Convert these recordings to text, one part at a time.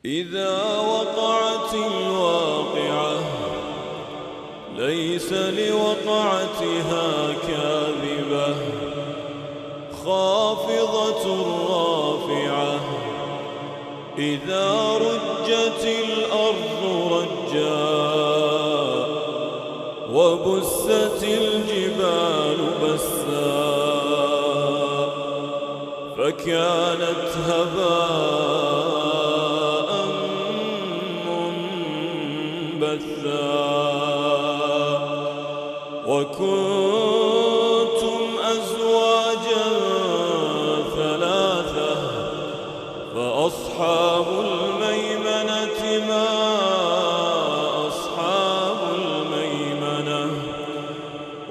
إذا وقعت الواقعة ليس لوقعتها كاذبة خافضة رافعة إذا رجت الأرض رجا وبست الجبال بسا فكانت هباء منبثا وكنتم أزواجا ثلاثة فأصحاب الميمنة ما أصحاب الميمنة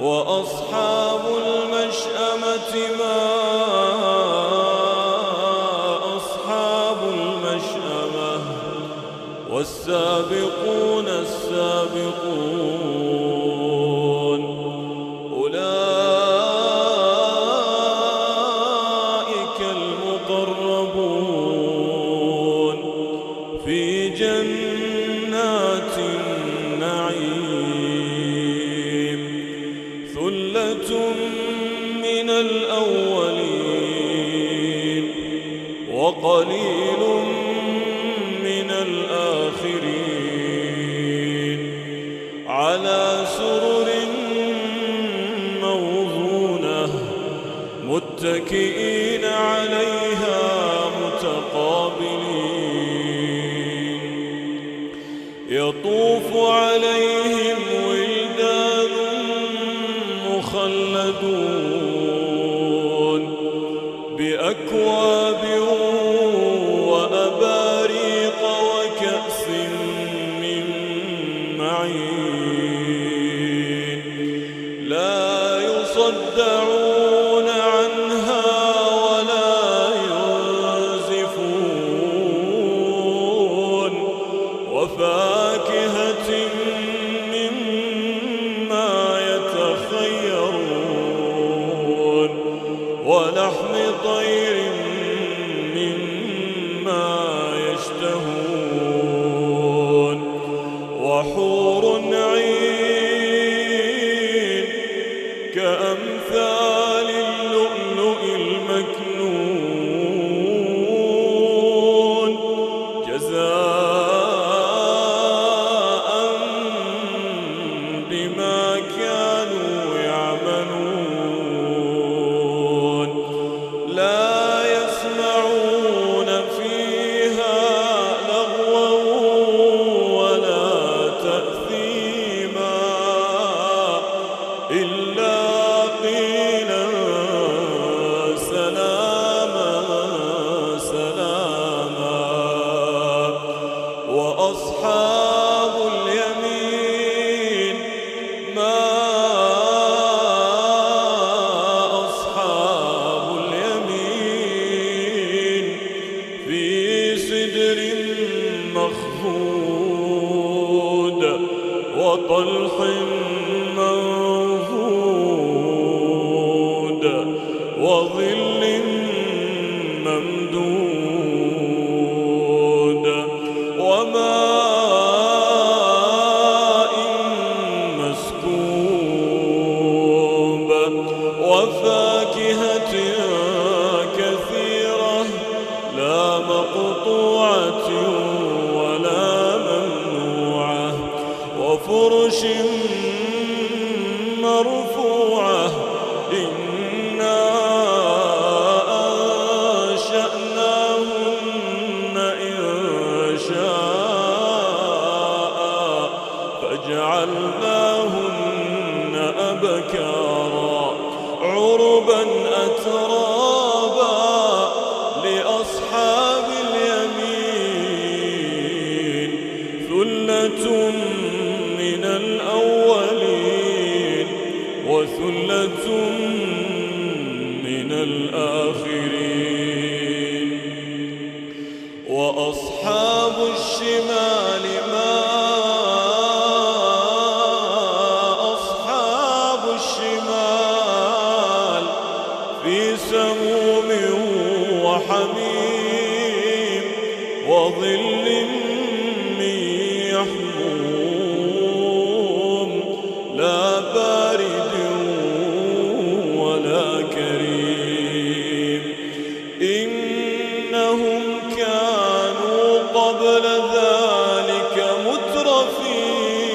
وأصحاب المشأمة ما أصحاب المشأمة والسابقون السابقون أولئك المقربون في جنات النعيم ثلة من الأولين وقليل من الآخرين على سرر موضونة متكئين عليها متقابلين يطوف عليهم ولدان مخلدون بأكواب وأباريق وكأس من معين لا يصدعون عنها ولا ينزفون وفاكهة مما يتخيرون ولحم طير مما يشتهون وحور عين كأمثال اللؤلؤ المكنون جزاء بما كانوا يعملون لا يسمعون فيها لغوا ولا تأثيما إلا قيلا سلاما سلاما وأصحاب اليمين ما أصحاب اليمين في سدر مخضود وطلح منضود وظل ممدود وماء مسكوب وفاكهة كثيرة لا مقطوعة ولا ممنوعة وفرش مرفوعة إنا أنشأناهن إنشاء فجعلناهن أبكارا عربا أترابا لأصحاب اليمين ثلة من الأولين وثلة من الآخرين وأصحاب الشمال ما أصحاب الشمال في سموم وحميم وظل عهل من يحموم لا بارد ولا كريم إنهم كانوا قبل ذلك مترفين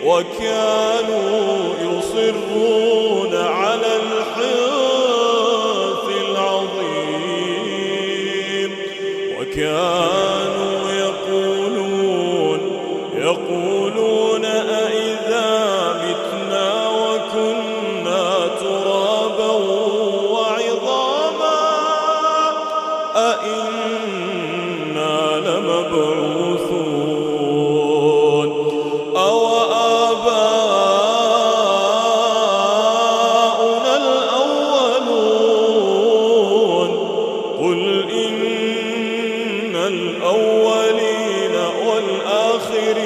وكانوا يصرون على الحنث العظيم وكانوا يقولون أئذا متنا وكنا ترابا وعظاما أئنا لمبعوثون أو آباؤنا الأولون قل إن الأولين والآخرين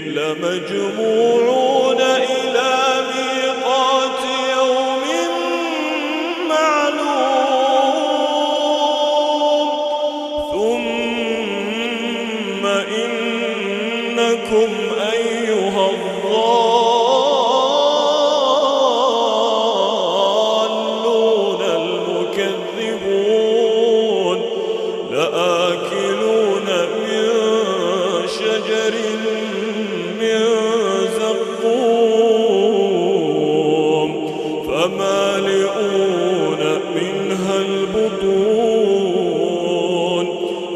لمجموعون إلى ميقات يوم معلوم ثم إنكم أيها الضالون المكذبون لآكلون من شجر من زقوم فمالئون منها البطون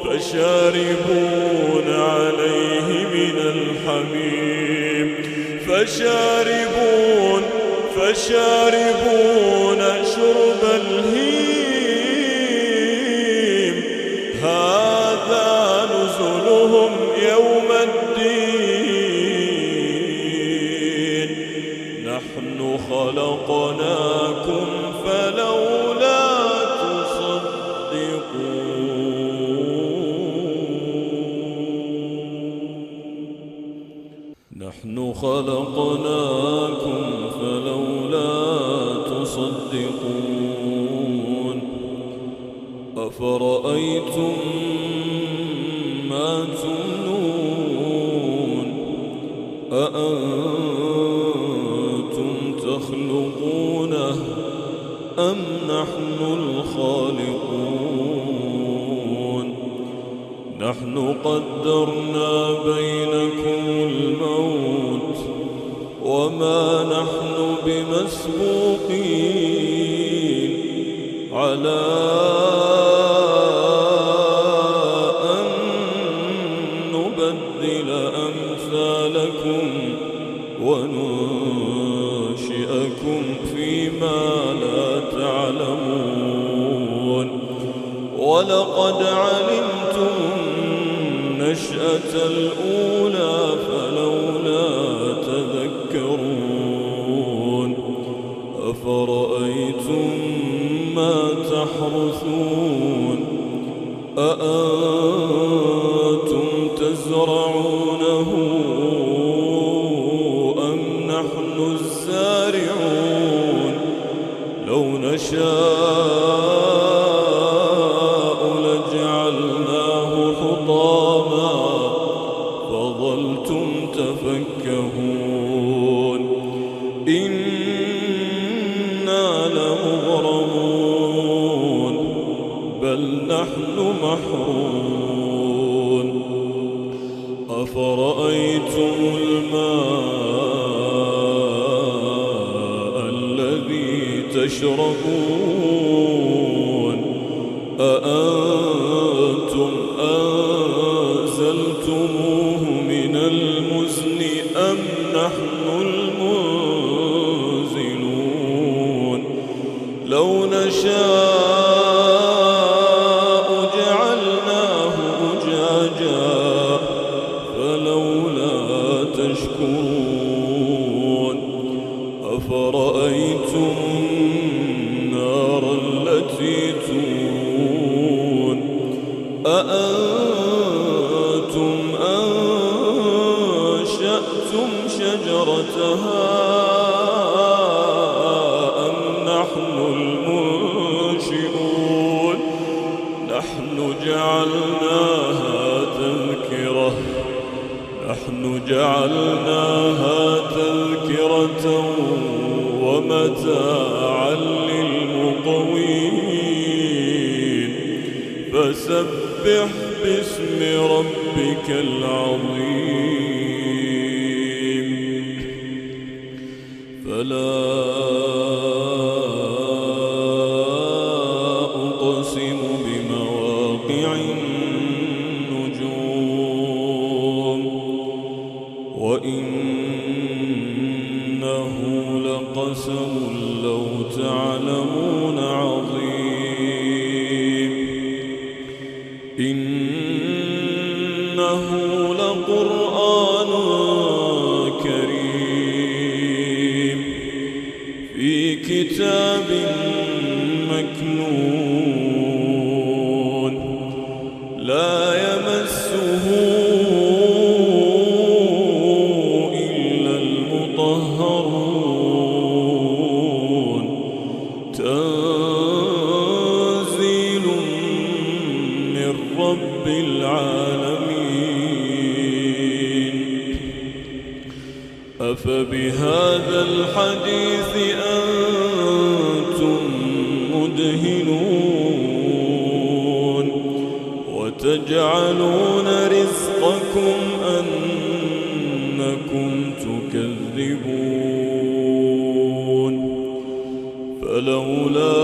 فشاربون عليه من الحميم فشاربون شرب الهيم هذا نزلهم يوم الدين نحن خلقناكم فلولا تصدقون أفرأيتم ما تمنون أأنتم تخلقونه أم نحن الخالقون نحن قدرنا بينكم الموت وما نحن بمسبوقين على أن نبدل أمثالكم وننشئكم فيما لا تعلمون ولقد علمتم النشأة الأولى فلولا تذكرون أفرأيتم ما تحرثون أأنتم تزرعونه أم نحن الزارعون لو نشاء لجعلناه حطاما فظلتم تفكهون إنا لمغرمون بل نحن محرومون أفرأيتم الماء الذي تشربون أأنتم أنزلتموه من المزن أم نحن المنزلون لو نشاء جعلناه أجاجا فلولا تشكرون أفرأيتم النار التي تورون أأنتم أنشأتم شجرتها أم نحن المنشئون نحن جعلناها تذكرة ومتاعا للمقوين فسبح باسم ربك العظيم فلا أقسم بمواقع النجوم وإنه لقسم لو تعلمون عظيم إنه لقرآن كريم في كتاب مكنون لا يمسه إلا المطهرون تنزيل من رب العالمين أفبهذا الحديث أنتم مدهنون وتجعلون رزقكم أنكم تكذبون فلولا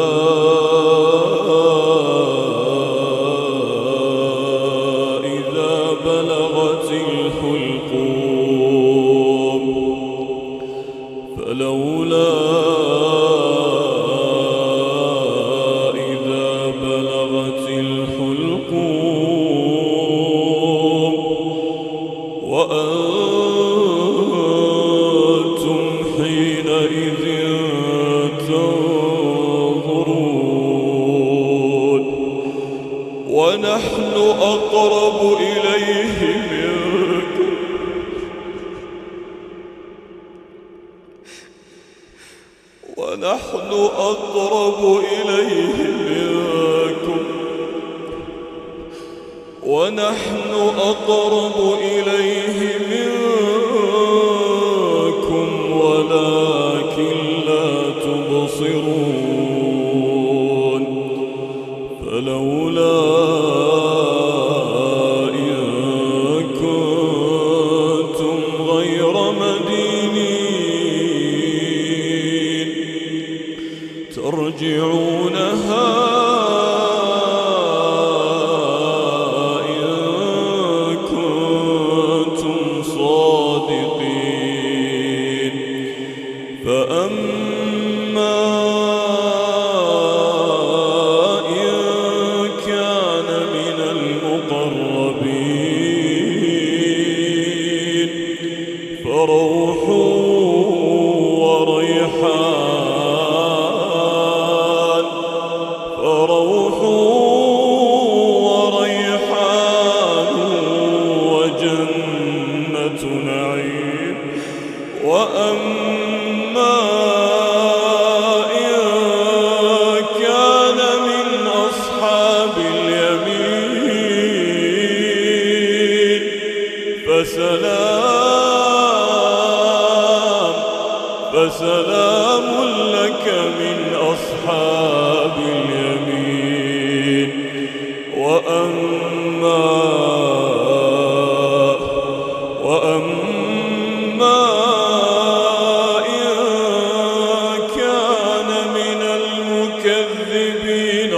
إذا بلغت الحلقوم وأنتم حينئذ تنظرون ونحن أقرب إليه منكم ونحن أقرب إليه منكم ولكن لا تبصرون فلولا إن كنتم غير مدينين ترجعونها فأما إن كان من المقربين فروح وريحان وجنة نعيم وأما إن كان من أصحاب اليمين فسلام لك من أصحاب اليمين وأما إن كان من المكذبين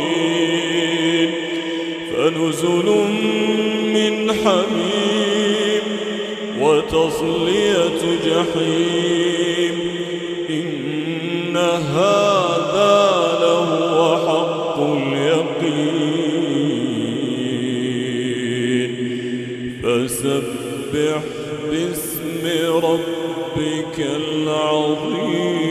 الضالين فنزل من حميم وتصلية جحيم إن هذا لهو حق اليقين فسبح باسم ربك العظيم.